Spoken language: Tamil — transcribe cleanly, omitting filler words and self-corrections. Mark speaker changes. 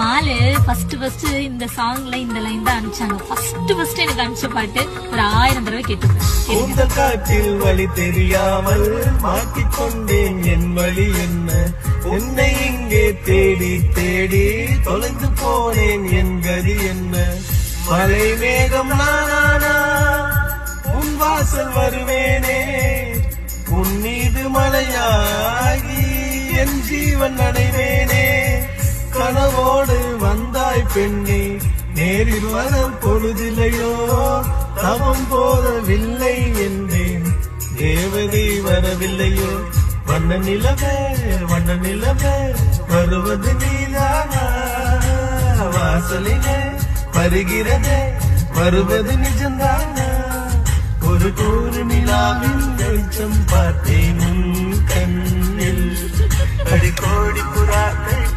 Speaker 1: மாலு ஃபர்ஸ்ட் இந்த சாங்ல இந்த லைன் தான் அனுப்பிச்சாங்க. ஃபர்ஸ்ட் எனக்கு அனுப்பிச்ச பாட்டு ஒரு 1000 தடவை கேட்டுருக்கேன்.
Speaker 2: இந்த காற்றில் வழி தெரியாமல் மாட்டிக்கொண்டேன், என் வழி என்ன? உன்னை இங்கே தேடி தேடி தொலைந்து போனேன், என் கதி என்ன? மலை மேகம் நானா உன் வாசல் வருவேனே, உன் மீது மலையாகி என் ஜீவன் அடைவேனே. கனவோடு வந்தாய் பெண்ணே, நேரில் வரும் பொழுதிலையோ தவம் போதவில்லை என்றேன், தேவதை வரவில்லையோ. வண்ண நிலவே வருவது நீதானா, வாசலிலே வருகிறதே வருவது நிஜம்தானா? ஒரு கூறு நிலாவின் வெளிச்சம் பார்த்தேன் உன் கண்ணில், அடி கோடி புறாக்கள்